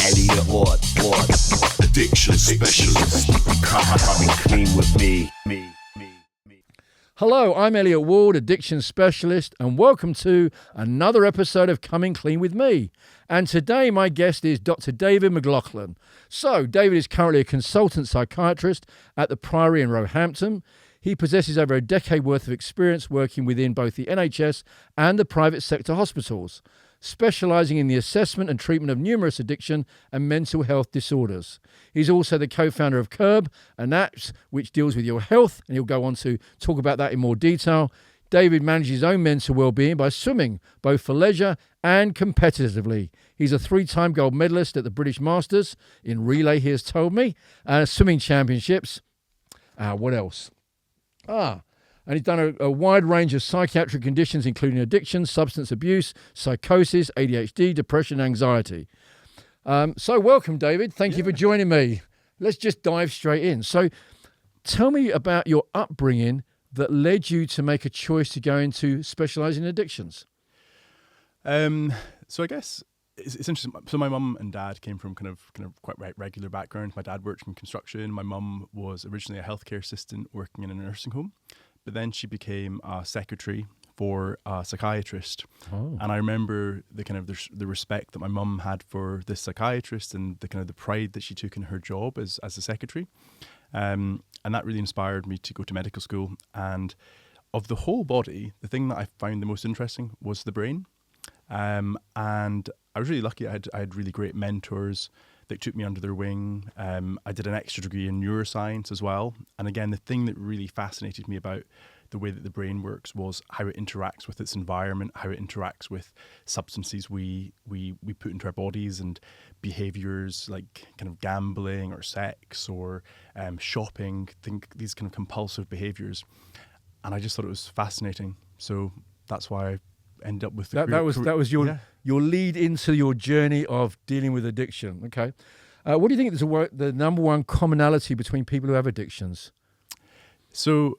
Elliott, Wald, addiction specialist. Coming clean with me. Hello, I'm Elliott Wald, addiction specialist, and welcome to another episode of Coming Clean with me. And today my guest is Dr. David Mclaughlan. So, David is currently a consultant psychiatrist at the Priory in Roehampton. He possesses over a decade worth of experience working within both the NHS and the private sector hospitals, specialising in the assessment and treatment of numerous addiction and mental health disorders. He's also the co-founder of Curb, an app which deals with your health, and he'll go on to talk about that in more detail. David manages his own mental well-being by swimming, both for leisure and competitively. He's a 3-time gold medalist at the British Masters in relay, he has told me, swimming championships. What else? And he's done a wide range of psychiatric conditions, including addiction, substance abuse, psychosis, ADHD, depression, anxiety. So welcome, David. Thank you for joining me. Let's just dive straight in. So tell me about your upbringing that led you to make a choice to go into specialising in addictions. So I guess it's interesting. So my mum and dad came from kind of quite regular background. My dad worked in construction. My mum was originally a healthcare assistant working in a nursing home. But then she became a secretary for a psychiatrist. Oh. And I remember the respect that my mum had for this psychiatrist and the pride that she took in her job as a secretary. And that really inspired me to go to medical school. And of the whole body, the thing that I found the most interesting was the brain. And I was really lucky. I had really great mentors that took me under their wing. I did an extra degree in neuroscience as well. And again, the thing that really fascinated me about the way that the brain works was how it interacts with its environment, how it interacts with substances we put into our bodies and behaviors like kind of gambling or sex or shopping, these kind of compulsive behaviors. And I just thought it was fascinating. So that's why I ended up with That was your lead into your journey of dealing with addiction. Okay. What do you think is the number one commonality between people who have addictions? So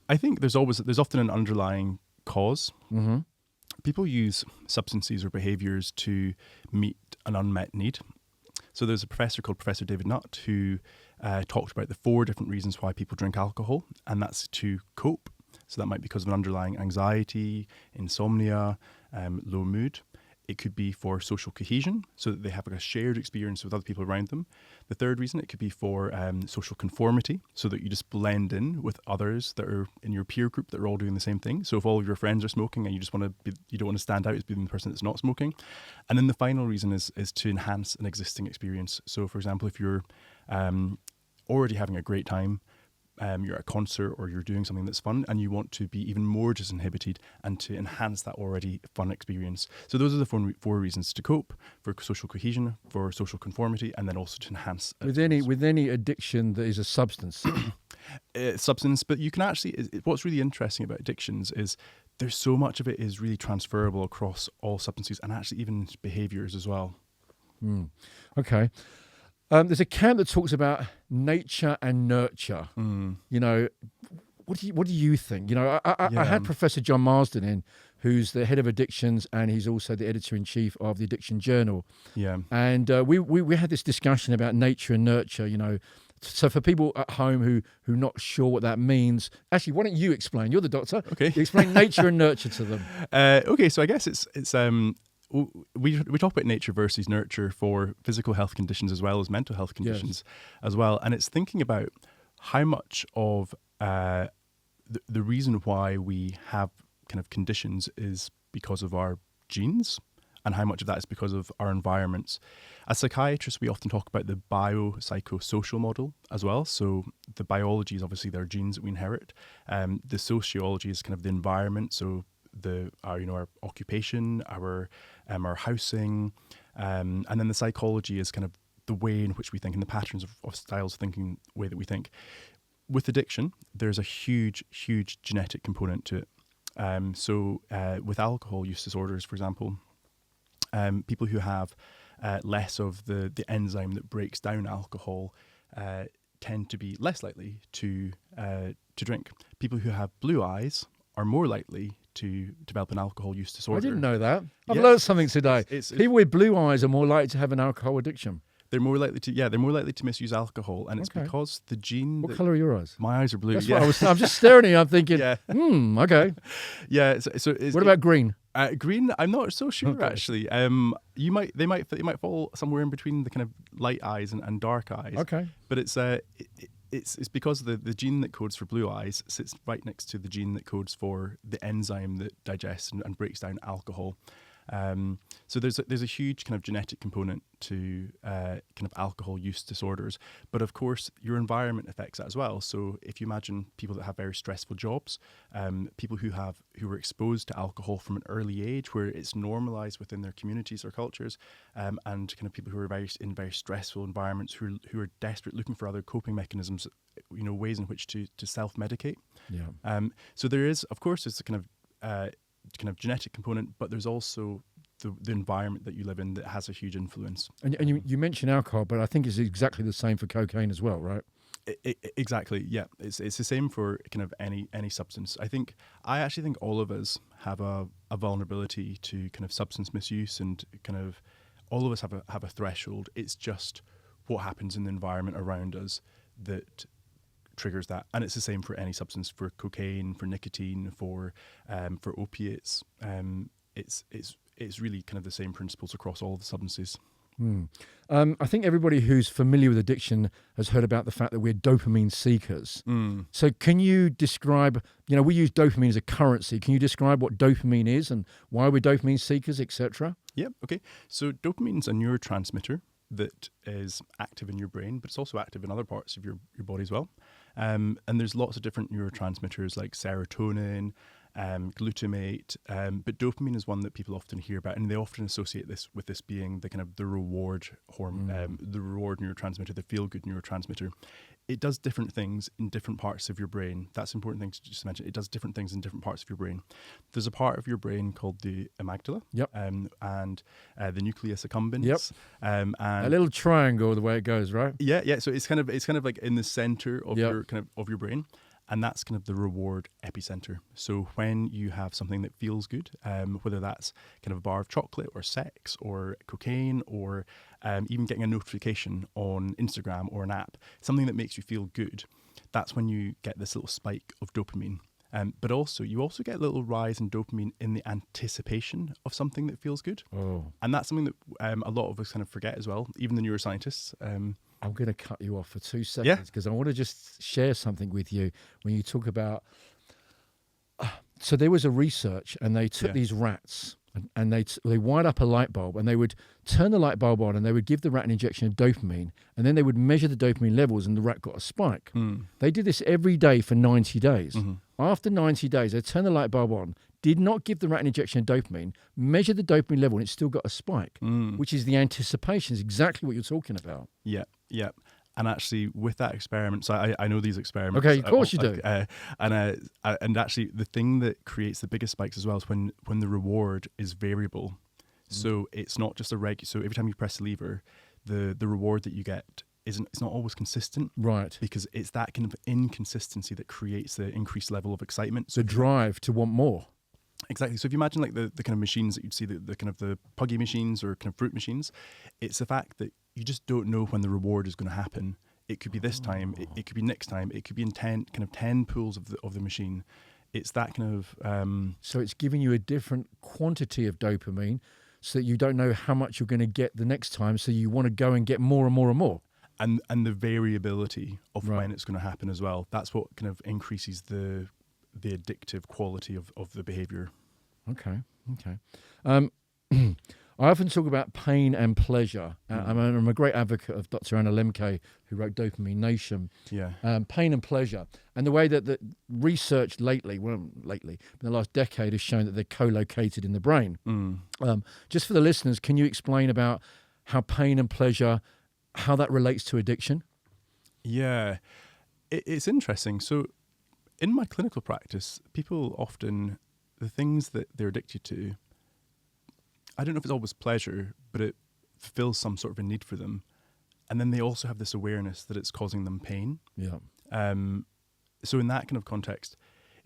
I think there's often an underlying cause. Mm-hmm. People use substances or behaviors to meet an unmet need. So there's a professor called Professor David Nutt who talked about the 4 different reasons why people drink alcohol, and that's to cope. So that might be because of an underlying anxiety, insomnia, low mood. It could be for social cohesion, so that they have a shared experience with other people around them. The 3rd reason, it could be for social conformity, so that you just blend in with others that are in your peer group that are all doing the same thing. So if all of your friends are smoking and you don't want to stand out as being the person that's not smoking. And then the final reason is to enhance an existing experience. So for example, if you're already having a great time, you're at a concert or you're doing something that's fun and you want to be even more disinhibited and to enhance that already fun experience. So those are the 4 reasons: to cope, for social cohesion, for social conformity, and then also to enhance. With any addiction that is a substance. Substance, but you can actually, what's really interesting about addictions is there's so much of it is really transferable across all substances and actually even behaviors as well. Okay. There's a camp that talks about nature and nurture. You know, what do you think? You know, I had Professor John Marsden in, who's the head of addictions, and he's also the editor-in-chief of the Addiction Journal. Yeah. And we had this discussion about nature and nurture. You know, so for people at home who are not sure what that means, actually, why don't you explain? You're the doctor. Okay. You explain nature and nurture to them. Okay, so I guess it's we talk about nature versus nurture for physical health conditions as well as mental health conditions as well. And it's thinking about how much of the reason why we have kind of conditions is because of our genes and how much of that is because of our environments. As psychiatrists, we often talk about the biopsychosocial model as well. So the biology is obviously their genes that we inherit. The sociology is kind of the environment. So our occupation, our housing, and then the psychology is kind of the way in which we think and the patterns of styles of thinking, way that we think. With addiction, there's a huge genetic component to it. So with alcohol use disorders, for example, people who have less of the enzyme that breaks down alcohol tend to be less likely to drink. People who have blue eyes are more likely to develop an alcohol use disorder. I didn't know that. I've Yeah. learned something today. It's- People with blue eyes are more likely to have an alcohol addiction. They're more likely to misuse alcohol, and it's Okay. because the gene. What colour are your eyes? My eyes are blue. That's yeah. what I'm just staring at you. I'm thinking, Yeah. okay. Yeah. So What about green? green? I'm not so sure Okay. actually. They might fall somewhere in between the kind of light eyes and dark eyes. Okay. But it's because the gene that codes for blue eyes sits right next to the gene that codes for the enzyme that digests and breaks down alcohol. So there's a huge kind of genetic component to kind of alcohol use disorders, but of course your environment affects that as well. So if you imagine people that have very stressful jobs, people who were exposed to alcohol from an early age, where it's normalized within their communities or cultures, and kind of people who are in very stressful environments, who are desperate, looking for other coping mechanisms, ways in which to self-medicate. Yeah. So there is, of course, it's a kind of genetic component, but there's also the environment that you live in that has a huge influence. And you mentioned alcohol, but I think it's exactly the same for cocaine as well, right? Exactly, yeah. It's the same for kind of any substance. I actually think all of us have a vulnerability to kind of substance misuse, and kind of all of us have a threshold. It's just what happens in the environment around us that triggers that, and it's the same for any substance, for cocaine, for nicotine, for opiates. It's really kind of the same principles across all the substances. I think everybody who's familiar with addiction has heard about the fact that we're dopamine seekers. So can you describe, we use dopamine as a currency. Can you describe what dopamine is and why we're dopamine seekers, etc.? Yeah, okay. So dopamine's a neurotransmitter that is active in your brain, but it's also active in other parts of your body as well. And there's lots of different neurotransmitters like serotonin, glutamate, but dopamine is one that people often hear about, and they often associate this with this being the kind of the reward hormone, the reward neurotransmitter, the feel-good neurotransmitter. It does different things in different parts of your brain. That's an important thing to just mention. It does different things in different parts of your brain. There's a part of your brain called the amygdala, and the nucleus accumbens, and a little triangle, the way it goes, right? Yeah. So it's kind of like in the center of your brain. And that's kind of the reward epicenter. So when you have something that feels good, whether that's kind of a bar of chocolate or sex or cocaine or even getting a notification on Instagram or an app, something that makes you feel good, that's when you get this little spike of dopamine. But also, you also get a little rise in dopamine in the anticipation of something that feels good. Oh. And that's something that a lot of us kind of forget as well, even the neuroscientists. I'm going to cut you off for 2 seconds because I want to just share something with you when you talk about. So there was a research, and they took these rats and they wired up a light bulb, and they would turn the light bulb on, and they would give the rat an injection of dopamine, and then they would measure the dopamine levels, and the rat got a spike. They did this every day for 90 days. After 90 days, they turned the light bulb on, did not give the rat an injection of dopamine, measured the dopamine level, and it still got a spike, which is the anticipation, is exactly what you're talking about. Yeah. And actually, with that experiment, so I know these experiments. Okay, of course you do. And actually, the thing that creates the biggest spikes as well is when the reward is variable. So it's not just so every time you press the lever, the reward that you get it's not always consistent. Right. Because it's that kind of inconsistency that creates the increased level of excitement. So the drive to want more. Exactly. So if you imagine like the kind of machines that you'd see, the kind of the puggy machines or kind of fruit machines, it's the fact that you just don't know when the reward is going to happen. It could be this time, it could be next time, it could be in 10 pulls of the machine. It's that kind of... So it's giving you a different quantity of dopamine so that you don't know how much you're going to get the next time, so you want to go and get more and more and more. And the variability of when it's going to happen as well. That's what kind of increases the addictive quality of the behavior. Okay. I often talk about pain and pleasure. I'm a great advocate of Dr. Anna Lemke, who wrote Dopamine Nation. Yeah. Pain and pleasure. And the way that the research lately, in the last decade, has shown that they're co-located in the brain. Just for the listeners, can you explain about how pain and pleasure, how that relates to addiction? Yeah. It's interesting. So in my clinical practice, people often, the things that they're addicted to, I don't know if it's always pleasure, but it fulfills some sort of a need for them. And then they also have this awareness that it's causing them pain. Yeah. So in that kind of context,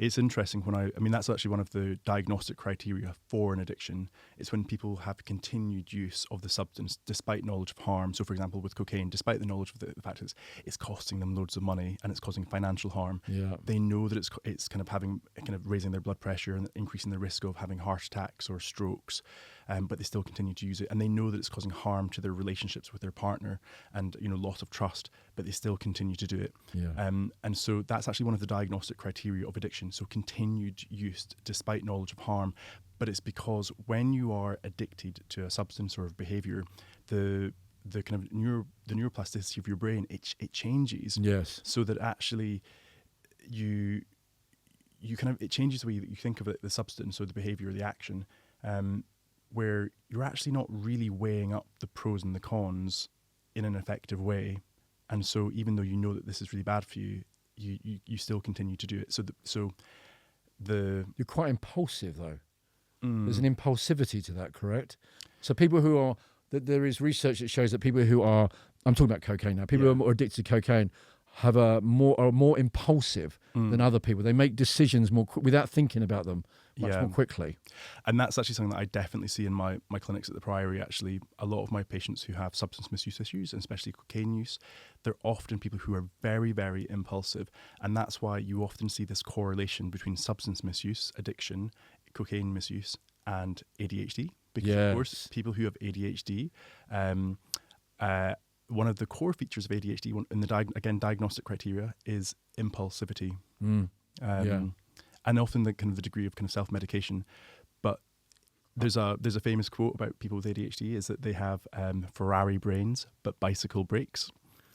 it's interesting when I mean, that's actually one of the diagnostic criteria for an addiction. It's when people have continued use of the substance despite knowledge of harm. So, for example, with cocaine, despite the knowledge of the fact that it's costing them loads of money and it's causing financial harm, they know that it's kind of raising their blood pressure and increasing the risk of having heart attacks or strokes. But they still continue to use it, and they know that it's causing harm to their relationships with their partner and loss of trust, but they still continue to do it. And so that's actually one of the diagnostic criteria of addiction. So continued use despite knowledge of harm, but it's because when you are addicted to a substance or a behavior, the kind of the neuroplasticity of your brain it changes. Yes. So that actually you kind of, it changes the way that you think of it, the substance or the behavior or the action. Where you're actually not really weighing up the pros and the cons in an effective way. And so even though you know that this is really bad for you, you still continue to do it. So you're quite impulsive, though. There's an impulsivity to that, correct? So people who are, there is research that shows that people who are, I'm talking about cocaine now, people who are more addicted to cocaine are more impulsive than other people. They make decisions more without thinking about them much more quickly. And that's actually something that I definitely see in my clinics at the Priory. Actually, a lot of my patients who have substance misuse issues, and especially cocaine use, they're often people who are very, very impulsive. And that's why you often see this correlation between substance misuse, addiction, cocaine misuse, and ADHD. Because, of course, people who have ADHD, one of the core features of ADHD in the diagnostic criteria is impulsivity. And often the kind of the degree of kind of self-medication. But there's a famous quote about people with ADHD is that they have Ferrari brains but bicycle brakes.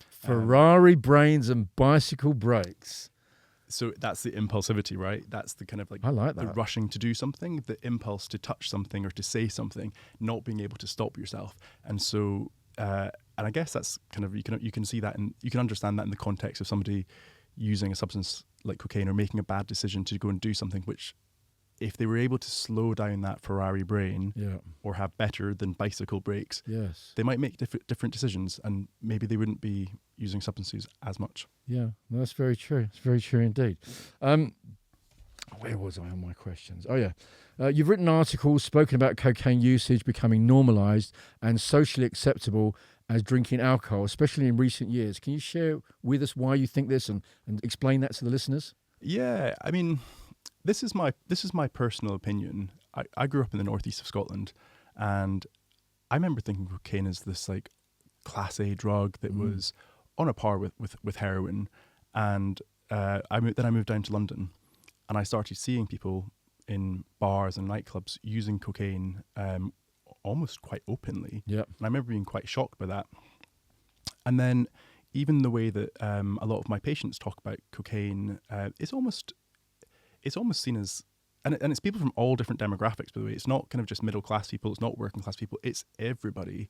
Ferrari brains and bicycle brakes. So that's the impulsivity, right? That's the kind of like, I like the that. rushing to do something, the impulse to touch something or to say something, not being able to stop yourself. And so, and I guess that's kind of, you can see that, and you can understand that in the context of somebody using a substance like cocaine or making a bad decision to go and do something, which if they were able to slow down that Ferrari brain or have better than bicycle brakes, they might make different decisions, and maybe they wouldn't be using substances as much. Yeah, no, that's very true. It's very true indeed. Where was I on my questions? Oh, yeah. You've written articles, spoken about cocaine usage becoming normalised and socially acceptable as drinking alcohol, especially in recent years. Can you share with us why you think this and explain that to the listeners? Yeah, I mean, this is my personal opinion. I grew up in the northeast of Scotland, and I remember thinking cocaine is this like class A drug that was on a par with heroin. And I moved down to London, and I started seeing people in bars and nightclubs using cocaine almost quite openly. And I remember being quite shocked by that. And then even the way that a lot of my patients talk about cocaine, it's almost seen as, and it's people from all different demographics, by the way. It's not kind of just middle class people, it's not working class people, it's everybody.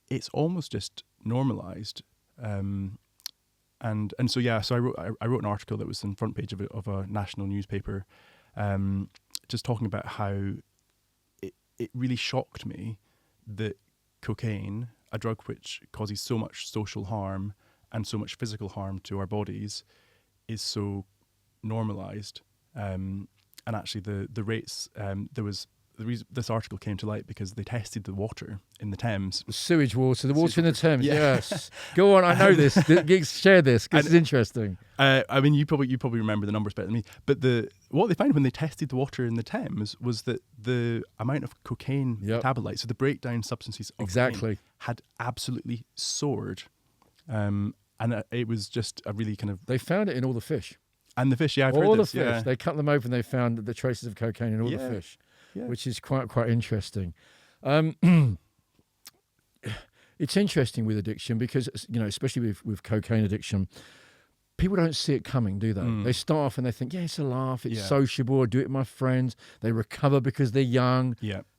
It's almost just normalized. And so I wrote an article that was in front page of a national newspaper, just talking about how it really shocked me that cocaine, a drug which causes so much social harm and so much physical harm to our bodies, is so normalized. And actually the rates, this article came to light because they tested the water in the Thames. The sewage water, the water in the Thames, yes. Go on, I know this. Share this, because it's interesting. I mean, you probably remember the numbers better than me. But what they found when they tested the water in the Thames was that the amount of cocaine metabolites, so the breakdown substances of cocaine, had absolutely soared. And it was just a really kind of... They found it in all the fish. And the fish, I've heard all this. The fish. They cut them open, they found the traces of cocaine in all the fish. Which is quite interesting. It's interesting with addiction because, especially with cocaine addiction, people don't see it coming, do they? They start off and they think, it's a laugh, it's sociable, I do it with my friends. They recover because they're young.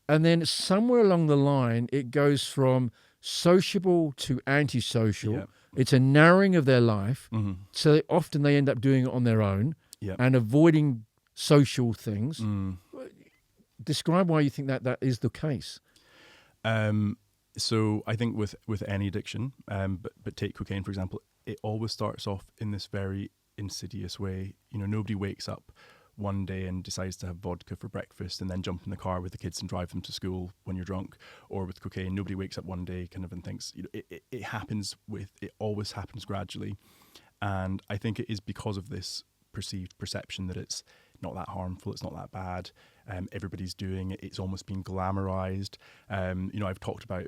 And then somewhere along the line, it goes from sociable to antisocial. It's a narrowing of their life. So often they end up doing it on their own and avoiding social things. Describe why you think that is the case. So I think with any addiction, but take cocaine for example, it always starts off in this very insidious way. Nobody wakes up one day and decides to have vodka for breakfast and then jump in the car with the kids and drive them to school when you're drunk. Or with cocaine, nobody wakes up one day kind of and thinks, it always happens gradually. And I think it is because of this perceived perception that it's not that harmful, it's not that bad, everybody's doing it, it's almost been glamorized. I've talked about,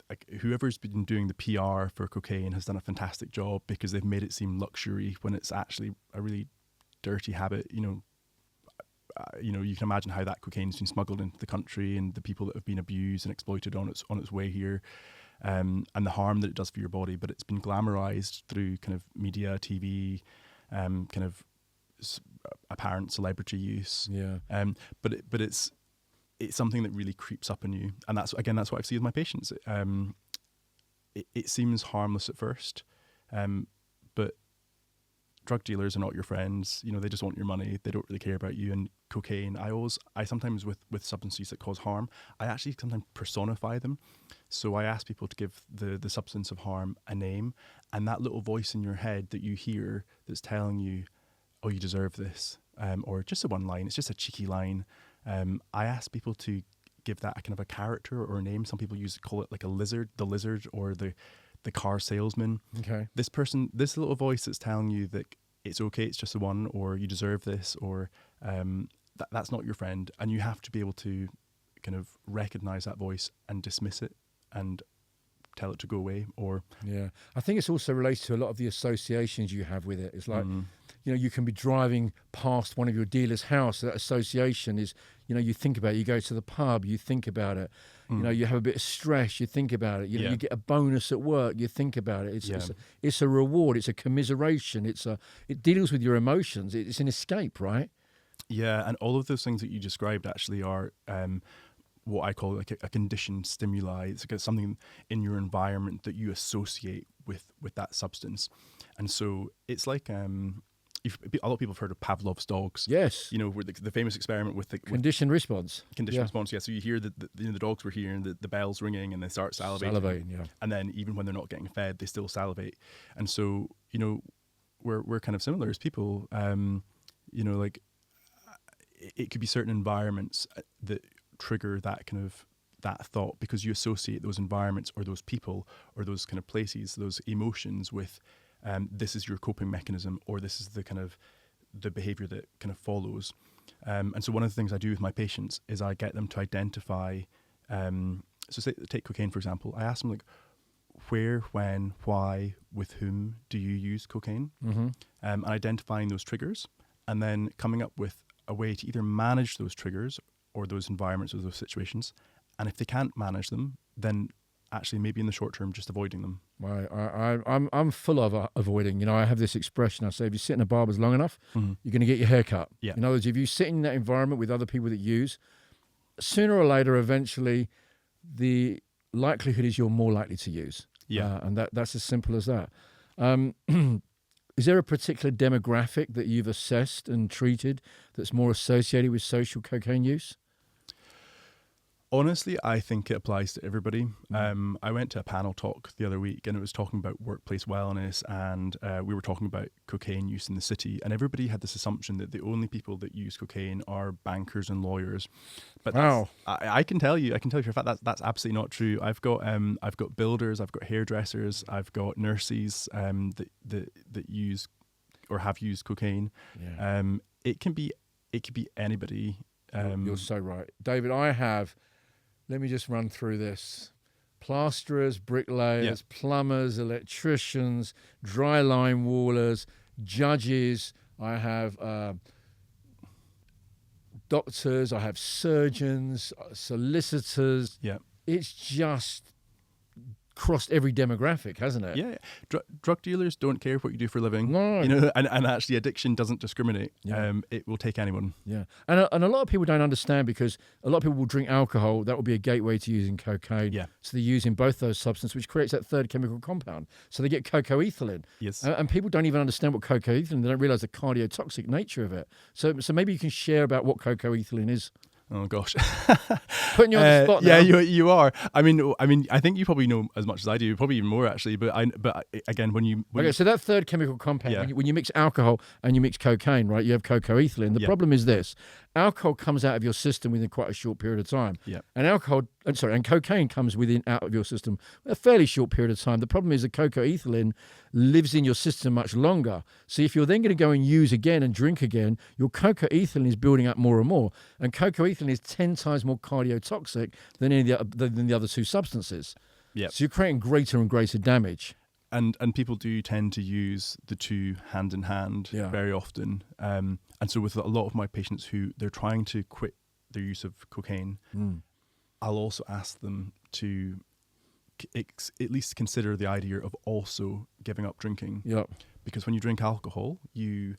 like, whoever's been doing the PR for cocaine has done a fantastic job, because they've made it seem luxury when it's actually a really dirty habit. You can imagine how that cocaine's been smuggled into the country, and the people that have been abused and exploited on its way here, and the harm that it does for your body. But it's been glamorized through kind of media, TV, kind of apparent celebrity use. Yeah. But it's something that really creeps up on you, and that's what I see with my patients. It seems harmless at first, but drug dealers are not your friends. They just want your money. They don't really care about you. And cocaine, I sometimes with substances that cause harm, I actually sometimes personify them. So I ask people to give the substance of harm a name, and that little voice in your head that you hear that's telling you, oh, you deserve this, or just a one line, it's just a cheeky line. I ask people to give that a kind of a character or a name. Some people call it like the lizard, or the car salesman. Okay. This little voice that's telling you that it's okay, it's just a one, or you deserve this, or that's not your friend. And you have to be able to kind of recognize that voice and dismiss it and tell it to go away. Or yeah, I think it's also related to a lot of the associations you have with it. It's like, you can be driving past one of your dealer's house. That association is, you think about it. You go to the pub, you think about it. You have a bit of stress, you think about it. You get a bonus at work, you think about it. It's a reward. It's a commiseration. It deals with your emotions. It's an escape, right? Yeah, and all of those things that you described actually are what I call like a conditioned stimuli. It's like something in your environment that you associate with that substance, and so it's like a lot of people have heard of Pavlov's dogs. Yes. Where the famous experiment with the conditioned response. Conditioned response, yeah. So you hear the dogs were hearing the bells ringing, and they start salivating. Yeah. And then even when they're not getting fed, they still salivate. And so we're kind of similar as people. Like it could be certain environments that trigger that kind of that thought, because you associate those environments or those people or those kind of places, those emotions with. This is your coping mechanism, or this is the kind of the behavior that kind of follows. And so one of the things I do with my patients is I get them to identify, so take cocaine, for example. I ask them, like, where, when, why, with whom do you use cocaine? And identifying those triggers, and then coming up with a way to either manage those triggers or those environments or those situations. And if they can't manage them, then actually maybe in the short term just avoiding them. Right. I'm full of avoiding. I have this expression. I say, if you sit in a barber's long enough, you're going to get your hair cut. Yeah. In other words, if you sit in that environment with other people that use, sooner or later, eventually, the likelihood is you're more likely to use. Yeah. And that's as simple as that. Is there a particular demographic that you've assessed and treated that's more associated with social cocaine use? Honestly, I think it applies to everybody. I went to a panel talk the other week, and it was talking about workplace wellness, and we were talking about cocaine use in the city, and everybody had this assumption that the only people that use cocaine are bankers and lawyers. But wow. I can tell you for a fact that's absolutely not true. I've got builders, I've got hairdressers, I've got nurses that use or have used cocaine. Yeah. It can be anybody. You're so right, David. Let me just run through this. Plasterers, bricklayers, plumbers, electricians, dry line wallers, judges. I have doctors. I have surgeons, solicitors. Yeah. It's just crossed every demographic, hasn't it? Yeah. Drug dealers don't care what you do for a living. No. And actually addiction doesn't discriminate. Yeah. It will take anyone. Yeah. And a lot of people don't understand, because a lot of people will drink alcohol. That will be a gateway to using cocaine. Yeah. So they're using both those substances, which creates that third chemical compound. So they get cocoethylene. Yes. And people don't even understand what cocoethylene, they don't realize the cardiotoxic nature of it. So maybe you can share about what cocoethylene is. Oh gosh. Putting you on the spot now. Yeah, you are. I mean, I think you probably know as much as I do, probably even more actually. But again, so that third chemical compound, when you mix alcohol and you mix cocaine, right? You have cocoethylene. The problem is this: alcohol comes out of your system within quite a short period of time. Yeah. And cocaine comes out of your system a fairly short period of time. The problem is that cocoethylene lives in your system much longer. So if you're then going to go and use again and drink again, your cocoethylene is building up more and more. And cocoethylene is 10 times more cardiotoxic than the other two substances. Yeah. So you're creating greater and greater damage. And people do tend to use the two hand in hand very often. And so with a lot of my patients who they're trying to quit their use of cocaine, I'll also ask them to at least consider the idea of also giving up drinking. Yep. Because when you drink alcohol, you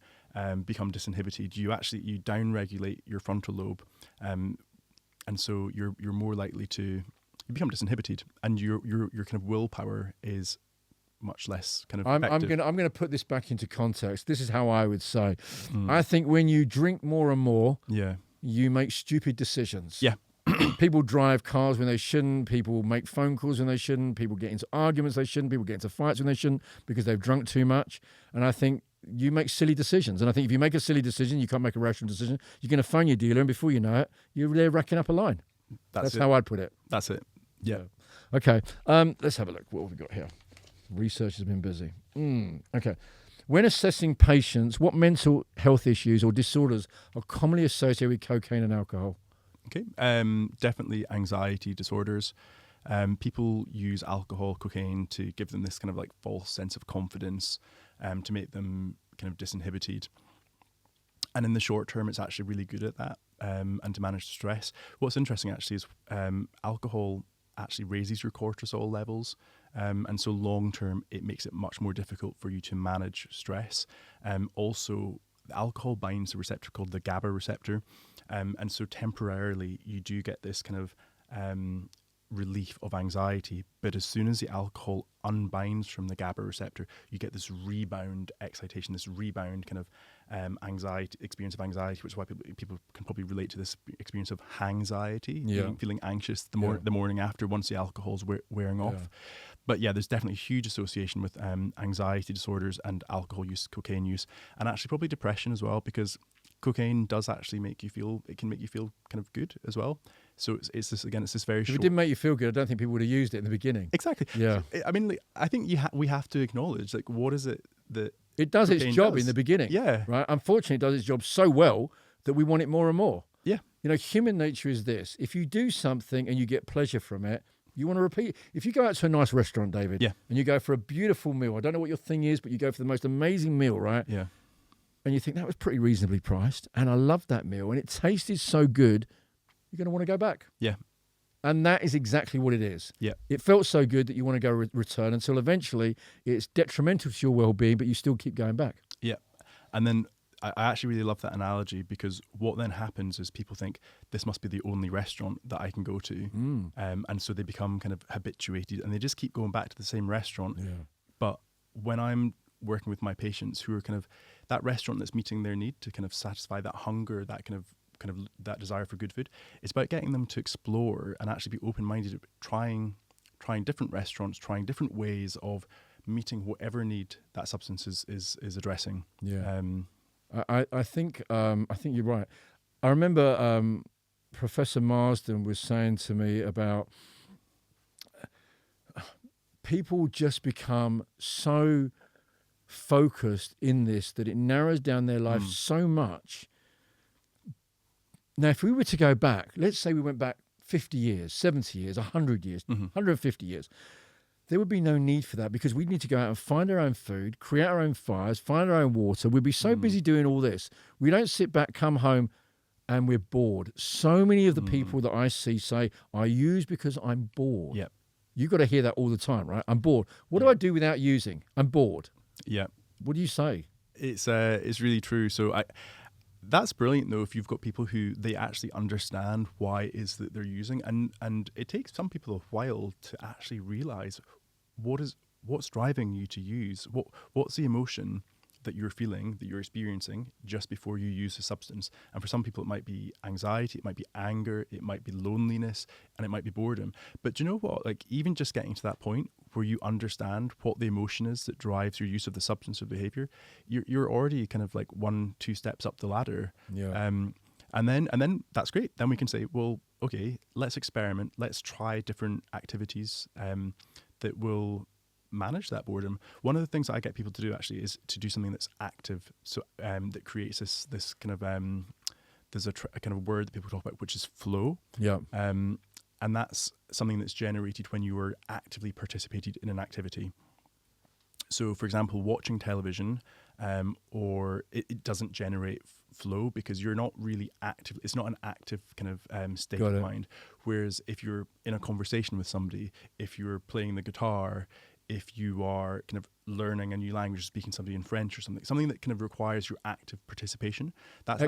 become disinhibited. You down-regulate your frontal lobe, and so you're more likely to become disinhibited, and your kind of willpower is much less kind of effective. I'm gonna put this back into context. This is how I would say. I think when you drink more and more, you make stupid decisions. Yeah. People drive cars when they shouldn't. People make phone calls when they shouldn't. People get into arguments they shouldn't. People get into fights when they shouldn't because they've drunk too much. And I think you make silly decisions. And I think if you make a silly decision, you can't make a rational decision. You're going to phone your dealer, and before you know it, you're there racking up a line. That's how I'd put it. That's it. Yeah. Okay. Let's have a look. What have we got here? Research has been busy. Okay. When assessing patients, what mental health issues or disorders are commonly associated with cocaine and alcohol? Okay. Definitely anxiety disorders. People use alcohol, cocaine to give them this kind of like false sense of confidence, to make them kind of disinhibited. And in the short term, it's actually really good at that, and to manage stress. What's interesting actually is alcohol actually raises your cortisol levels. And so long term, it makes it much more difficult for you to manage stress. Also, alcohol binds a receptor called the GABA receptor. And so temporarily you do get this kind of relief of anxiety, but as soon as the alcohol unbinds from the GABA receptor, you get this rebound excitation, this rebound kind of experience of anxiety, which is why people can probably relate to this experience of hangxiety, feeling anxious the morning after once the alcohol's wearing off. But yeah, there's definitely a huge association with anxiety disorders and alcohol use, cocaine use, and actually probably depression as well, because cocaine does actually make you feel kind of good as well. So it's this very short. If it didn't make you feel good, I don't think people would have used it in the beginning. Exactly. Yeah. I mean, I think we have to acknowledge, like, what is it that it does its job in the beginning. Yeah. Right. Unfortunately, it does its job so well that we want it more and more. Yeah. You know, human nature is this: if you do something and you get pleasure from it, you want to repeat. If you go out to a nice restaurant, David, and you go for a beautiful meal, I don't know what your thing is, but you go for the most amazing meal, right? Yeah. And you think that was pretty reasonably priced, and I loved that meal, and it tasted so good, you're going to want to go back. Yeah. And that is exactly what it is. Yeah. It felt so good that you want to go return until eventually it's detrimental to your well-being, but you still keep going back. Yeah. And then I actually really love that analogy, because what then happens is people think this must be the only restaurant that I can go to. And so they become kind of habituated and they just keep going back to the same restaurant. Yeah. But when I'm working with my patients who are kind of that restaurant that's meeting their need to kind of satisfy that hunger, that kind of that desire for good food, it's about getting them to explore and actually be open-minded, trying different restaurants, trying different ways of meeting whatever need that substance is addressing. Yeah. I think you're right. I remember Professor Marsden was saying to me about people just become so focused in this that it narrows down their life so much. Now, if we were to go back, let's say we went back 50 years, 70 years, 100 years, 150 years, there would be no need for that, because we'd need to go out and find our own food, create our own fires, find our own water. We'd be so busy doing all this. We don't sit back, come home, and we're bored. So many of the people that I see say, I use because I'm bored. Yep. You've got to hear that all the time, right? I'm bored. What do I do without using? I'm bored. Yeah. What do you say? It's really true. So that's brilliant though, if you've got people who they actually understand why it is that they're using, and it takes some people a while to actually realize what's driving you to use, what's the emotion that you're feeling, that you're experiencing just before you use the substance. And for some people, it might be anxiety, it might be anger, it might be loneliness, and it might be boredom. But do you know what? Like, even just getting to that point where you understand what the emotion is that drives your use of the substance or behavior, you're already kind of like 1-2 steps up the ladder. Yeah. And then that's great. Then we can say, well, okay, let's experiment. Let's try different activities that will manage that boredom. One of the things that I get people to do actually is to do something that's active. So that creates this kind of there's a kind of word that people talk about, which is flow. Yeah. And that's something that's generated when you are actively participated in an activity. So, for example, watching television, or it doesn't generate flow because you're not really active. It's not an active kind of state of mind. Whereas if you're in a conversation with somebody, if you're playing the guitar, if you are kind of learning a new language, speaking to somebody in French or something that kind of requires your active participation. That's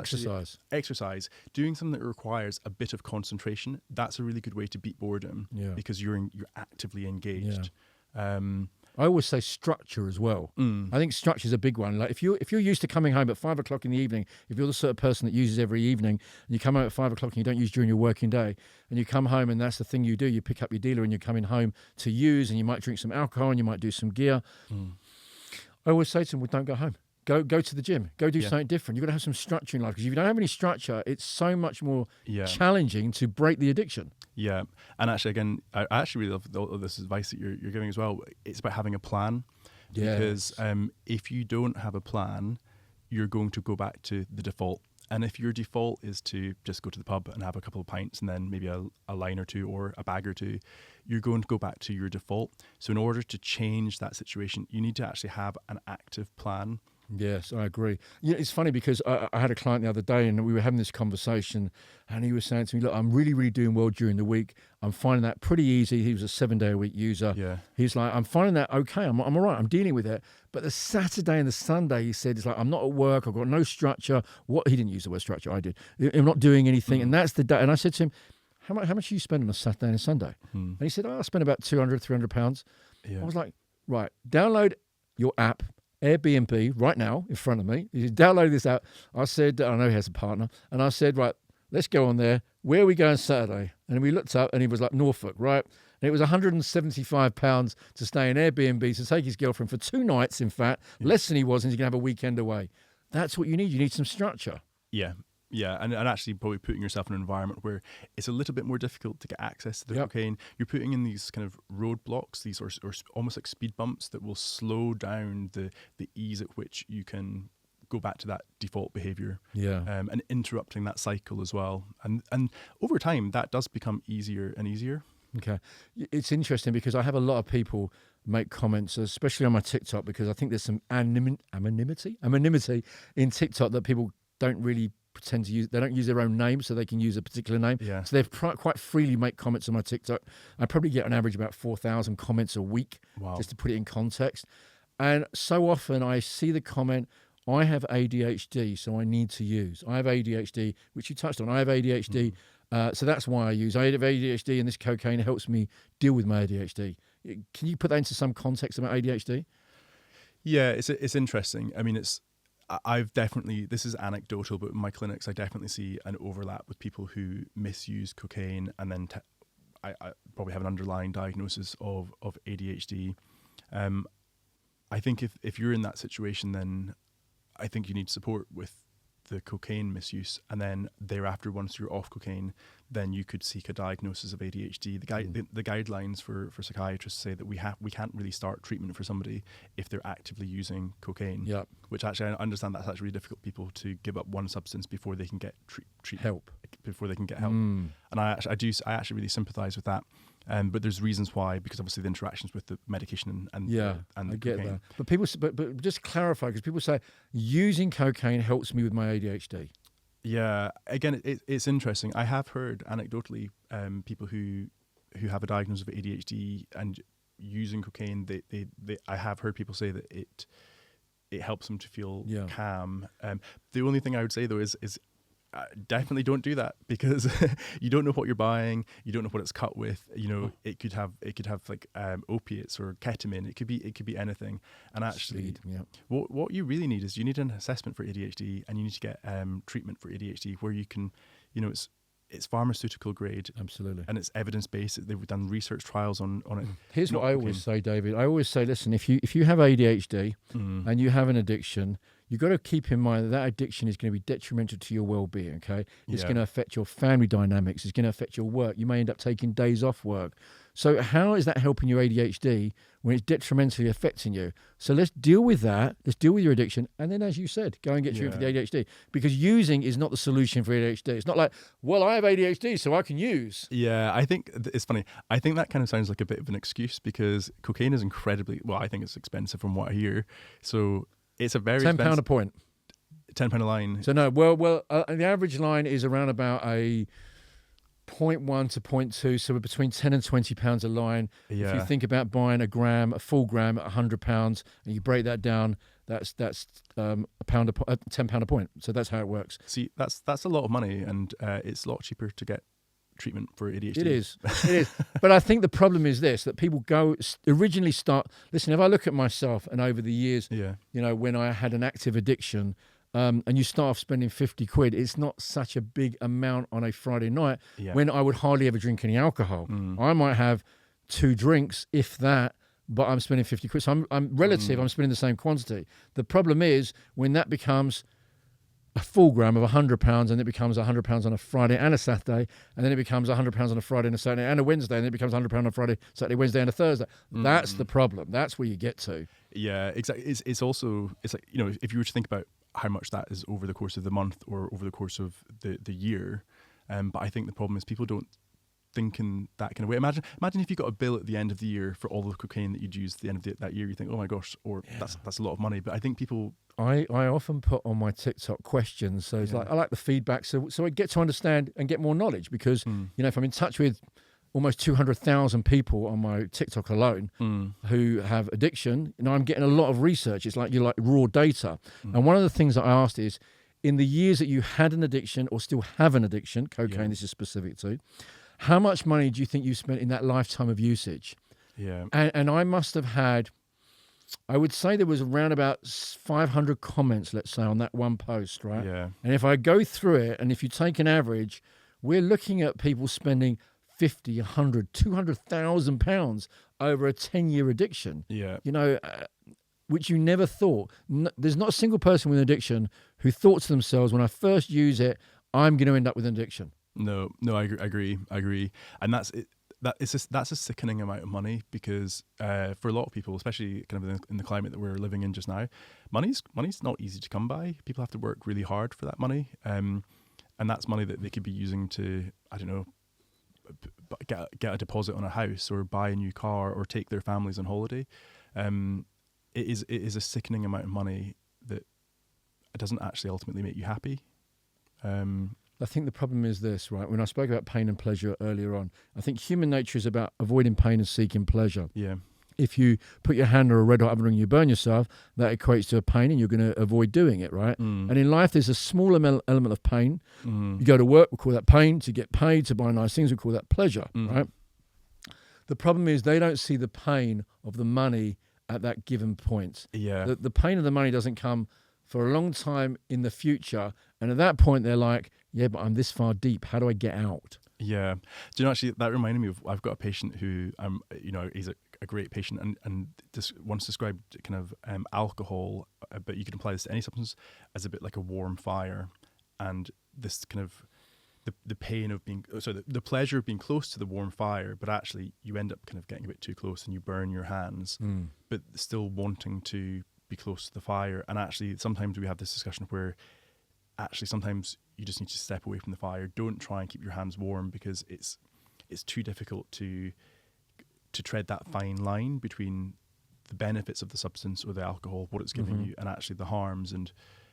exercise. Doing something that requires a bit of concentration. That's a really good way to beat boredom because you're actively engaged. Yeah. I always say structure as well. I think structure is a big one. Like if you're used to coming home at 5 o'clock in the evening, if you're the sort of person that uses every evening, and you come home at 5 o'clock and you don't use during your working day, and you come home and that's the thing you do, you pick up your dealer and you're coming home to use, and you might drink some alcohol and you might do some gear. I always say to them, well, don't go home. Go to the gym. Go do something different. You've got to have some structure in life, because if you don't have any structure, it's so much more challenging to break the addiction. Yeah, and actually, again, I actually really love all this advice that you're giving as well. It's about having a plan, because if you don't have a plan, you're going to go back to the default. And if your default is to just go to the pub and have a couple of pints and then maybe a line or two or a bag or two, you're going to go back to your default. So in order to change that situation, you need to actually have an active plan. Yes, I agree. Yeah, it's funny because I had a client the other day and we were having this conversation, and he was saying to me, look, I'm really, really doing well during the week. I'm finding that pretty easy. He was a 7-day-a-week user. Yeah. He's like, I'm finding that okay. I'm all right. I'm dealing with it. But the Saturday and the Sunday, he said, it's like, I'm not at work. I've got no structure. He didn't use the word structure. I did. I'm not doing anything. And that's the day. And I said to him, how much do you spend on a Saturday and a Sunday? And he said, I spend about 200, 300 pounds. I was like, right, download your app, Airbnb, right now in front of me. He downloaded this app. I said, I know he has a partner. And I said, right, let's go on there. Where are we going Saturday? And we looked up and he was like, Norfolk, right? And it was £175 to stay in Airbnb, to take his girlfriend for 2 nights, in fact, less than he was, and he's going to have a weekend away. That's what you need. You need some structure. Yeah. Yeah, and actually probably putting yourself in an environment where it's a little bit more difficult to get access to the cocaine. You're putting in these kind of roadblocks, these or almost like speed bumps that will slow down the ease at which you can go back to that default behavior. Yeah. And interrupting that cycle as well. And over time, that does become easier and easier. Okay. It's interesting because I have a lot of people make comments, especially on my TikTok, because I think there's some anonymity in TikTok that people don't really pretend to use. They don't use their own name, so they can use a particular name. Yeah. So they've quite freely make comments on my TikTok. I probably get on average about 4,000 comments a week, just to put it in context. And so often I see the comment, I have ADHD, so I need to use. I have ADHD, which you touched on. I have ADHD, so that's why I use. I have ADHD, and this cocaine helps me deal with my ADHD. Can you put that into some context about ADHD? Yeah, it's interesting. I mean, I've definitely, this is anecdotal, but in my clinics, I definitely see an overlap with people who misuse cocaine and then I probably have an underlying diagnosis of ADHD. I think if you're in that situation, then I think you need support with the cocaine misuse, and then thereafter, once you're off cocaine, then you could seek a diagnosis of ADHD. The guidelines for psychiatrists say that we can't really start treatment for somebody if they're actively using cocaine. Yeah. Which actually I understand that's actually really difficult for people to give up one substance before they can get help. Before they can get help, and I actually really sympathise with that. But there's reasons why, because obviously the interactions with the medication and the I get cocaine. that. But just clarify, because people say using cocaine helps me with my ADHD. Yeah, again, it's interesting. I have heard anecdotally people who have a diagnosis of ADHD and using cocaine. I have heard people say that it helps them to feel calm. The only thing I would say though is definitely don't do that, because you don't know what you're buying. You don't know what it's cut with. You know, it could have like opiates or ketamine. It could be anything. And actually, what you really need is you need an assessment for ADHD, and you need to get treatment for ADHD where you can, you know, it's pharmaceutical grade. Absolutely. And it's evidence-based. They've done research trials on it. Here's what I always say, David. I always say, listen, if you have ADHD and you have an addiction, you've got to keep in mind that addiction is going to be detrimental to your well-being, okay? It's going to affect your family dynamics. It's going to affect your work. You may end up taking days off work. So how is that helping your ADHD when it's detrimentally affecting you? So let's deal with that. Let's deal with your addiction. And then, as you said, go and get treatment for the ADHD. Because using is not the solution for ADHD. It's not like, well, I have ADHD, so I can use. Yeah, I think it's funny. I think that kind of sounds like a bit of an excuse, because cocaine is incredibly, well, I think it's expensive from what I hear. So it's a very £10 a point. £10 a line. So no, well, the average line is around about a 0.1 to 0.2, so we're between £10 and £20 a line. Yeah. If you think about buying a full gram at £100, and you break that down, that's £10 a point. So that's how it works. See, that's a lot of money, and it's a lot cheaper to get treatment for ADHD. It is. But I think the problem is this, that people originally start, listen, if I look at myself and over the years, you know, when I had an active addiction, and you start off spending 50 quid, it's not such a big amount on a Friday night when I would hardly ever drink any alcohol. I might have 2 drinks, if that, but I'm spending 50 quid. So I'm relative, I'm spending the same quantity. The problem is when that becomes a full gram of £100, and it becomes £100 on a Friday and a Saturday, and then it becomes £100 on a Friday and a Saturday and a Wednesday, and then it becomes £100 on a Friday, Saturday, Wednesday, and a Thursday. That's the problem. That's where you get to. Yeah, exactly. It's also, it's like, you know, if you were to think about how much that is over the course of the month or over the course of the year, but I think the problem is people don't think in that kind of way. Imagine if you got a bill at the end of the year for all the cocaine that you'd used at the end of that year. You think, oh my gosh, or that's a lot of money. But I think people. I often put on my TikTok questions, so it's like I like the feedback, so I get to understand and get more knowledge, because you know, if I'm in touch with almost 200,000 people on my TikTok alone who have addiction, you know, I'm getting a lot of research. It's like raw data. And one of the things that I asked is, in the years that you had an addiction or still have an addiction, cocaine this is specific to, how much money do you think you spent in that lifetime of usage? Yeah. And I must have had, I would say there was around about 500 comments, let's say, on that one post, right? Yeah. And if I go through it, and if you take an average, we're looking at people spending 50, 100, 200,000 pounds over a 10-year addiction. Yeah. You know, which you never thought. There's not a single person with an addiction who thought to themselves, when I first use it, I'm going to end up with an addiction. No, I agree. And that's it. That's a sickening amount of money, because for a lot of people, especially kind of in the climate that we're living in just now, money's not easy to come by. People have to work really hard for that money, and that's money that they could be using to, I don't know, get a deposit on a house, or buy a new car, or take their families on holiday. It is a sickening amount of money that it doesn't actually ultimately make you happy. I think the problem is this, right? When I spoke about pain and pleasure earlier on, I think human nature is about avoiding pain and seeking pleasure. Yeah. If you put your hand on a red hot oven and you burn yourself, that equates to a pain, and you're going to avoid doing it, right? And in life, there's a small element of pain. You go to work, we call that pain. To get paid, to buy nice things, we call that pleasure, right? The problem is they don't see the pain of the money at that given point. Yeah. The pain of the money doesn't come for a long time in the future. And at that point, they're like, yeah, but I'm this far deep. How do I get out? Yeah. Do you know, actually, that reminded me of, I've got a patient who, he's a great patient, and once described kind of alcohol, but you can apply this to any substance, as a bit like a warm fire. And this kind of, the pain of being, the pleasure of being close to the warm fire, but actually you end up kind of getting a bit too close and you burn your hands, but still wanting to be close to the fire. And actually, sometimes we have this discussion where actually sometimes you just need to step away from the fire. Don't try and keep your hands warm, because it's too difficult to tread that fine line between the benefits of the substance or the alcohol, what it's giving you, and actually the harms. And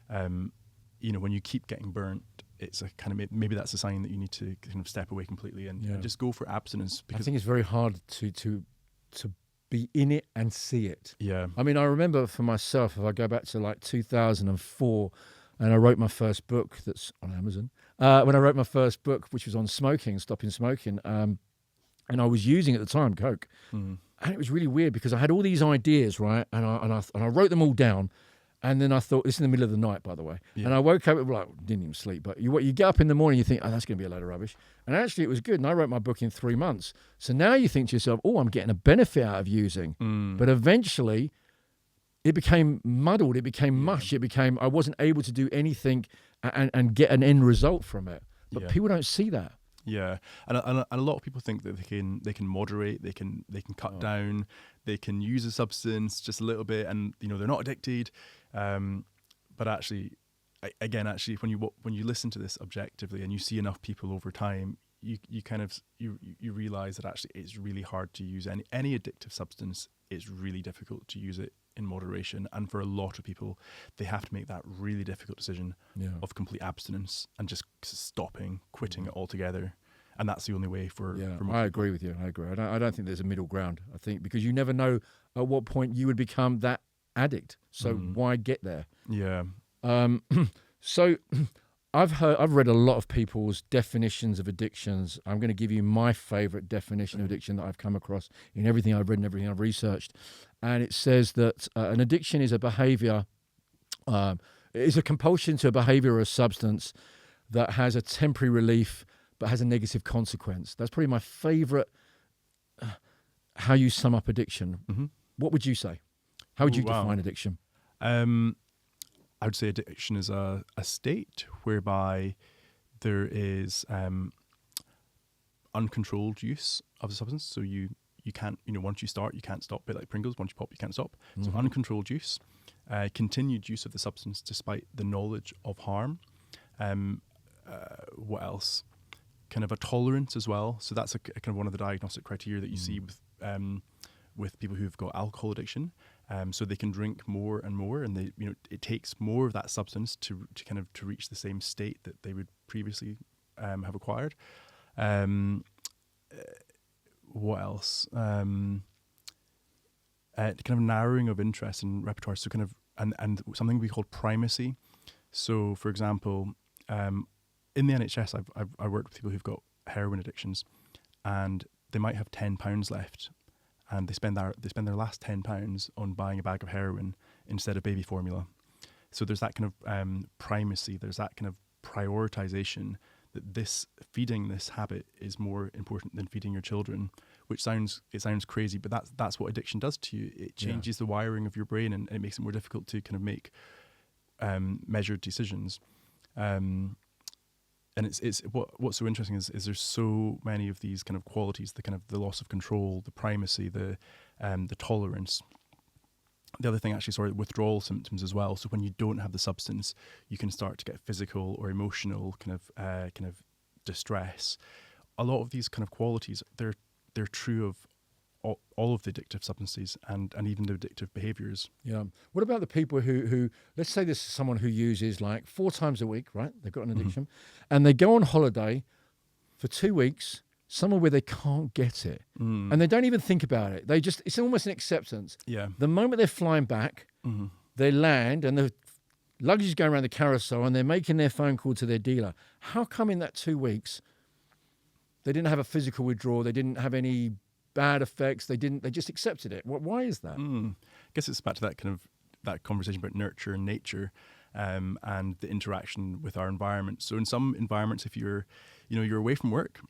when you keep getting burnt, it's a kind of, maybe that's a sign that you need to kind of step away completely and just go for abstinence. Because I think it's very hard to be in it and see it. Yeah. I mean, I remember for myself, if I go back to like 2004, and I wrote my first book that's on Amazon. when I wrote my first book, which was on smoking, stopping smoking, and I was using at the time Coke, and it was really weird because I had all these ideas, right, and I wrote them all down. And then I thought, this is in the middle of the night, by the way. Yeah. And I woke up, like, didn't even sleep. But you get up in the morning, you think, oh, that's going to be a load of rubbish. And actually, it was good. And I wrote my book in 3 months. So now you think to yourself, oh, I'm getting a benefit out of using. But eventually, it became muddled. It became mush. It became, I wasn't able to do anything and get an end result from it. But people don't see that. Yeah, and a lot of people think that they can moderate, they can cut down, they can use a substance just a little bit, and they're not addicted. But actually, when you listen to this objectively and you see enough people over time, you realize that actually it's really hard to use any addictive substance. It's really difficult to use it in moderation, and for a lot of people, they have to make that really difficult decision of complete abstinence and just quitting it altogether. And that's the only way for I agree with you. I agree. I don't think there's a middle ground. I think because you never know at what point you would become that addict. So why get there? Yeah. So I've read a lot of people's definitions of addictions. I'm going to give you my favorite definition of addiction that I've come across in everything I've read and everything I've researched. And it says that an addiction is a behavior, is a compulsion to a behavior or a substance that has a temporary relief but has a negative consequence. That's probably my favorite, how you sum up addiction. What would you say? How would you define addiction? I would say addiction is a state whereby there is uncontrolled use of the substance. So you can't, once you start, you can't stop. A bit like Pringles, once you pop, you can't stop. So uncontrolled use, continued use of the substance despite the knowledge of harm. What else? Kind of a tolerance as well. So that's a kind of one of the diagnostic criteria that you see with people who've got alcohol addiction. So they can drink more and more, and they, it takes more of that substance to reach the same state that they would previously have acquired. What else? Kind of narrowing of interest and repertoire. So kind of and something we call primacy. So for example, in the NHS, I've worked with people who've got heroin addictions, and they might have £10 left. And they spend their last £10 on buying a bag of heroin instead of baby formula. So there's that kind of primacy. There's that kind of prioritization that feeding this habit is more important than feeding your children. Which sounds crazy, but that's what addiction does to you. It changes the wiring of your brain, and it makes it more difficult to kind of make measured decisions. And it's what's so interesting is there's so many of these kind of qualities, the loss of control, the primacy, the tolerance. The other thing, actually, withdrawal symptoms as well. So when you don't have the substance, you can start to get physical or emotional kind of distress. A lot of these kind of qualities, they're true of all of the addictive substances and even the addictive behaviors. Yeah. What about the people who let's say this is someone who uses like 4 times a week, right? They've got an addiction, and they go on holiday for 2 weeks, somewhere where they can't get it, and they don't even think about it. It's almost an acceptance. Yeah. The moment they're flying back, they land, and the luggage is going around the carousel, and they're making their phone call to their dealer. How come in that 2 weeks they didn't have a physical withdrawal? They didn't have any bad effects. They just accepted it. Why is that? I guess it's back to that conversation about nurture and nature, and the interaction with our environment. So in some environments, if you're away from work,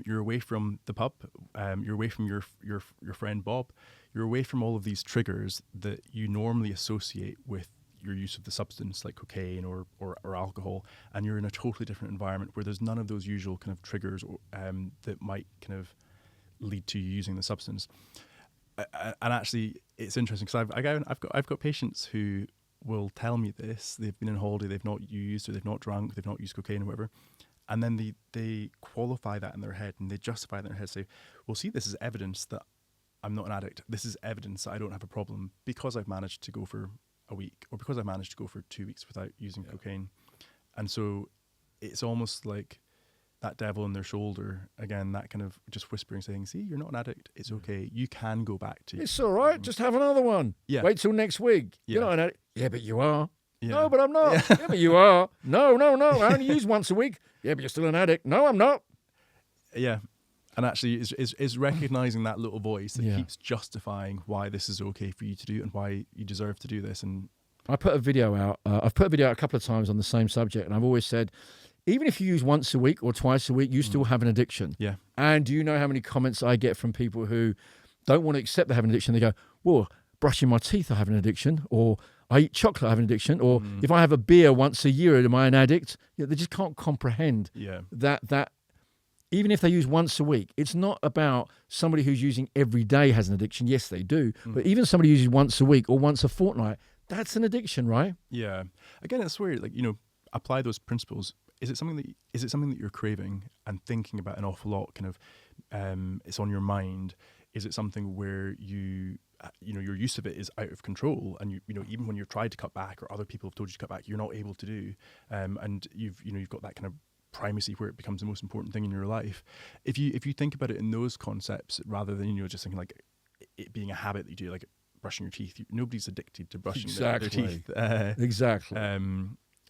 you're away from the pub, you're away from your friend Bob, you're away from all of these triggers that you normally associate with your use of the substance like cocaine or alcohol, and you're in a totally different environment where there's none of those usual kind of triggers that might kind of lead to you using the substance. And actually, it's interesting because I've got patients who will tell me this. They've been on holiday, they've not used, or they've not drunk, they've not used cocaine or whatever, and then they qualify that in their head and they justify that in their head. Say, well, see, this is evidence that I'm not an addict. This is evidence that I don't have a problem because I've managed to go for a week, or because I've managed to go for 2 weeks without using cocaine. And so it's almost like that devil on their shoulder, again, that kind of just whispering, saying, see, you're not an addict. It's okay. You can go back to... It's all right. Just have another one. Yeah. Wait till next week. Yeah. You're not an addict. Yeah, but you are. Yeah. No, but I'm not. Yeah, but you are. No, I only use once a week. Yeah, but you're still an addict. No, I'm not. Yeah. And actually, is recognizing that little voice that Yeah. keeps justifying why this is okay for you to do and why you deserve to do this. And I put a video out. I've put a video out a couple of times on the same subject, and I've always said, even if you use once a week or twice a week, you still have an addiction. Yeah. And do you know how many comments I get from people who don't want to accept they have an addiction? They go, well, brushing my teeth, I have an addiction, or I eat chocolate, I have an addiction, or if I have a beer once a year, am I an addict? Yeah, they just can't comprehend that even if they use once a week, it's not about somebody who's using every day has an addiction. Yes, they do. But even somebody who uses once a week or once a fortnight, that's an addiction, right? Yeah. Again, it's weird. Like, apply those principles. Is it something that you're craving and thinking about an awful lot? Kind of, it's on your mind. Is it something where your use of it is out of control, and even when you're tried to cut back or other people have told you to cut back, you're not able to do, and you've got that kind of primacy where it becomes the most important thing in your life. If you think about it in those concepts rather than just thinking like it being a habit that you do, like brushing your teeth. Nobody's addicted to brushing their teeth. Exactly.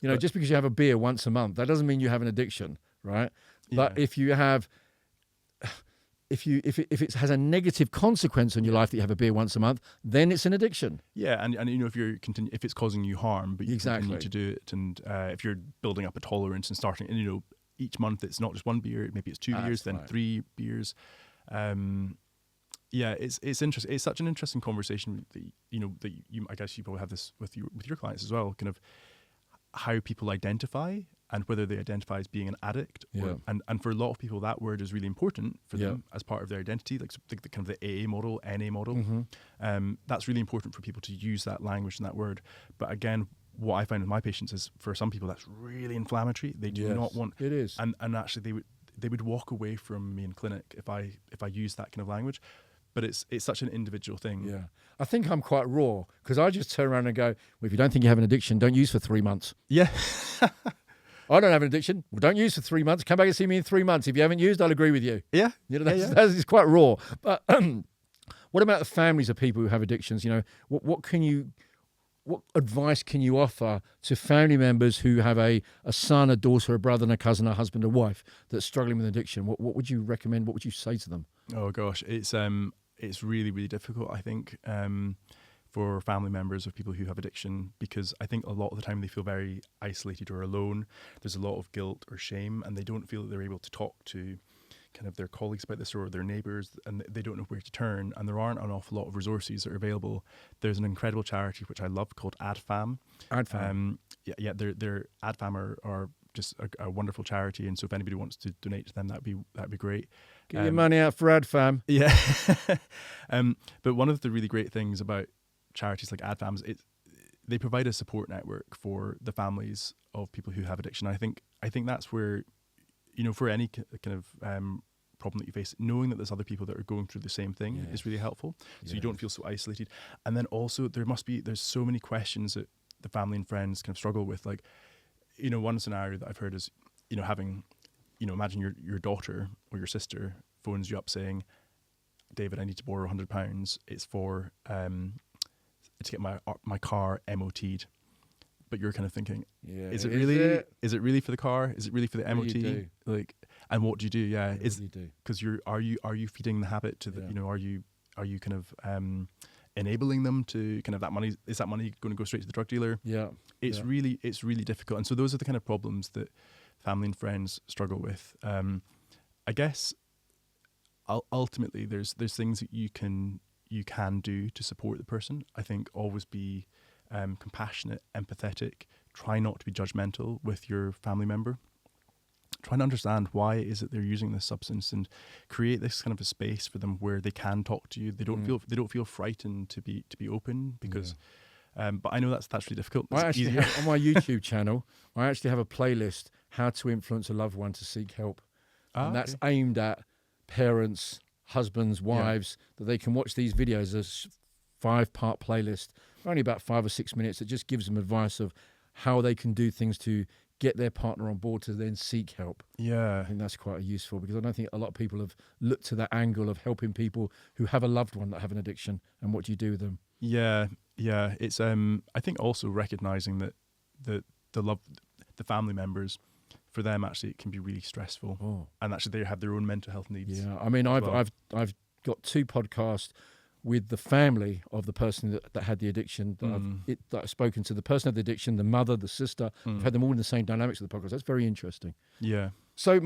Just because you have a beer once a month, that doesn't mean you have an addiction, right? But if you have, if it has a negative consequence on your life that you have a beer once a month, then it's an addiction. Yeah, and if it's causing you harm, but you continue to do it, and if you're building up a tolerance and starting, and each month it's not just one beer, maybe it's 2 beers, then 3 beers. It's interesting. It's such an interesting conversation that I guess you probably have this with your clients as well. Kind of how people identify and whether they identify as being an addict. And for a lot of people, that word is really important for them as part of their identity, like the kind of the AA model, NA model. That's really important for people to use that language and that word. But again, what I find with my patients is for some people that's really inflammatory. They do not want it is, and actually they would walk away from me in clinic if I use that kind of language. But it's such an individual thing. Yeah, I think I'm quite raw because I just turn around and go, well, if you don't think you have an addiction, don't use for 3 months. Yeah. I don't have an addiction. Well, don't use for 3 months. Come back and see me in 3 months. If you haven't used, I'll agree with you. Yeah. That's quite raw. But what about the families of people who have addictions? What advice can you offer to family members who have a son, a daughter, a brother, and a cousin, a husband, a wife that's struggling with addiction? What would you recommend? What would you say to them? Oh gosh, it's really, really difficult, I think, for family members of people who have addiction, because I think a lot of the time they feel very isolated or alone. There's a lot of guilt or shame, and they don't feel that they're able to talk to kind of their colleagues about this or their neighbours, and they don't know where to turn, and there aren't an awful lot of resources that are available. There's an incredible charity which I love called AdFam. AdFam. Their AdFam are just a wonderful charity, and so if anybody wants to donate to them, that'd be great. Get your money out for AdFam. Yeah. But one of the really great things about charities like AdFam is they provide a support network for the families of people who have addiction. I think that's where, for any kind of problem that you face, knowing that there's other people that are going through the same thing is really helpful. So you don't feel so isolated. And then also there's so many questions that the family and friends kind of struggle with. Like, one scenario that I've heard is, having, imagine your daughter or your sister phones you up saying, David, I need to borrow £100. It's for to get my car MOT'd. But you're kind of thinking, is it really for the car? Is it really for the MOT? Like, and what do you do? Yeah, because are you feeding the habit to the are you kind of enabling them to kind of is that money going to go straight to the drug dealer? It's really difficult. And so those are the kind of problems that family and friends struggle with. I guess ultimately there's things that you can do to support the person. I think always be compassionate, empathetic, try not to be judgmental with your family member. Try and understand why is it they're using this substance, and create this kind of a space for them where they can talk to you. They don't feel frightened to be open, because but I know that's really difficult. I actually have, on my YouTube channel, I actually have a playlist, How to Influence a Loved One to Seek Help. And that's aimed at parents, husbands, wives, that they can watch these videos as 5-part playlist, only about 5 or 6 minutes. It just gives them advice of how they can do things to get their partner on board to then seek help. I think that's quite useful, because I don't think a lot of people have looked to that angle of helping people who have a loved one that have an addiction, and what do you do with them. It's I think also recognizing that the family members, for them actually it can be really stressful, and actually they have their own mental health needs. Yeah, I mean, I've got 2 podcasts with the family of the person that had the addiction that I've spoken to. The person had the addiction, the mother, the sister. I've had them all in the same dynamics of the podcast. That's very interesting. Yeah. So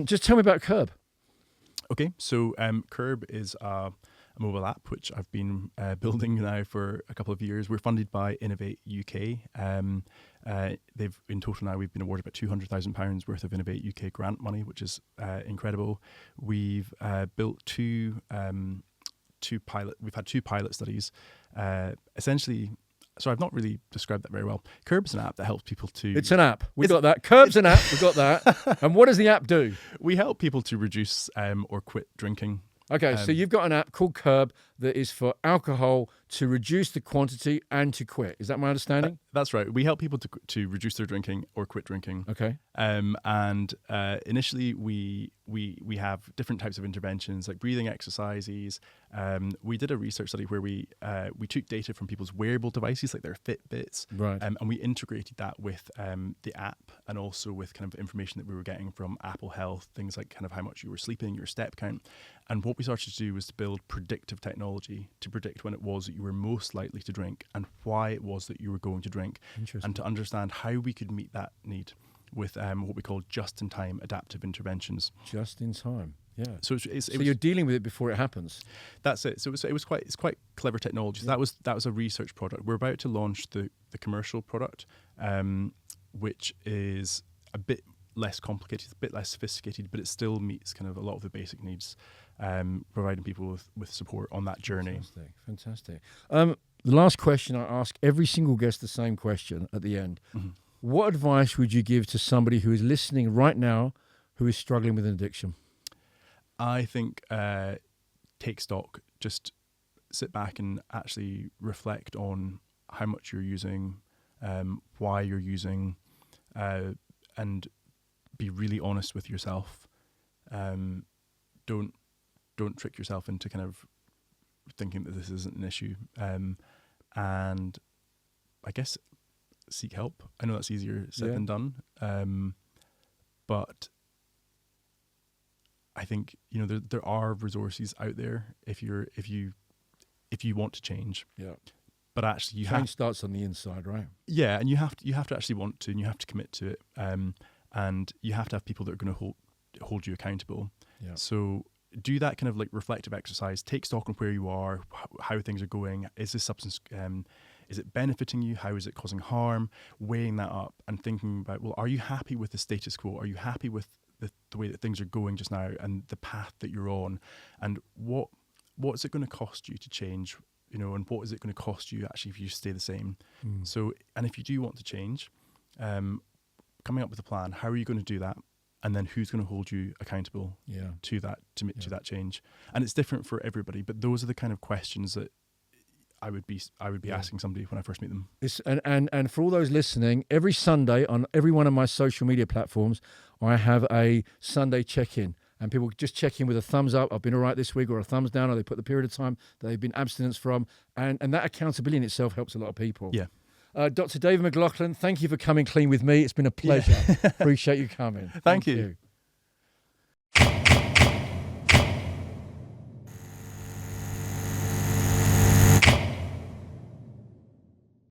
just tell me about Curb. Okay, so Curb is a mobile app which I've been building now for a couple of years. We're funded by Innovate UK. In total now we've been awarded about £200,000 worth of Innovate UK grant money, which is incredible. We've built two pilot studies. Essentially, so I've not really described that very well. Curb's an app that helps people to... It's an app. We got that. Curb's an app. We got that. And what does the app do? We help people to reduce or quit drinking. Okay, so you've got an app called Curb that is for alcohol to reduce the quantity and to quit. Is that my understanding? That's right. We help people to reduce their drinking or quit drinking. Okay. And initially, we have different types of interventions like breathing exercises. We did a research study where we took data from people's wearable devices like their Fitbits, right? And we integrated that with the app and also with kind of information that we were getting from Apple Health, things like kind of how much you were sleeping, your step count. And what we started to do was to build predictive technology to predict when it was that you were most likely to drink and why it was that you were going to drink, and to understand how we could meet that need with what we call just-in-time adaptive interventions. Just in time, yeah. So you're dealing with it before it happens. That's it. So it's quite clever technology. So that was a research product. We're about to launch the commercial product, which is a bit less complicated, a bit less sophisticated, but it still meets kind of a lot of the basic needs, providing people with support on that journey. Fantastic. The last question, I ask every single guest the same question at the end. Mm-hmm. What advice would you give to somebody who is listening right now who is struggling with an addiction? I think take stock, just sit back and actually reflect on how much you're using, why you're using, and be really honest with yourself. Don't trick yourself into kind of thinking that this isn't an issue. And I guess seek help. I know that's easier said than done. But I think, there are resources out there if you want to change. Yeah. But actually change starts on the inside, right? Yeah, and you have to actually want to, and you have to commit to it. And you have to have people that are going to hold you accountable. Yeah. So do that kind of like reflective exercise. Take stock on where you are, how things are going. Is this substance, is it benefiting you? How is it causing harm? Weighing that up and thinking about, well, are you happy with the status quo? Are you happy with the way that things are going just now and the path that you're on? And what is it going to cost you to change? And what is it going to cost you actually if you stay the same? So, and if you do want to change, coming up with a plan, how are you going to do that? And then who's going to hold you accountable to that to that change? And it's different for everybody, but those are the kind of questions that I would be asking somebody when I first meet them. And for all those listening, every Sunday on every one of my social media platforms, I have a Sunday check-in. And people just check in with a thumbs up, I've been all right this week, or a thumbs down, or they put the period of time that they've been abstinence from. And that accountability in itself helps a lot of people. Yeah. Dr. David McLaughlin, thank you for coming clean with me. It's been a pleasure. Appreciate you coming. Thank you.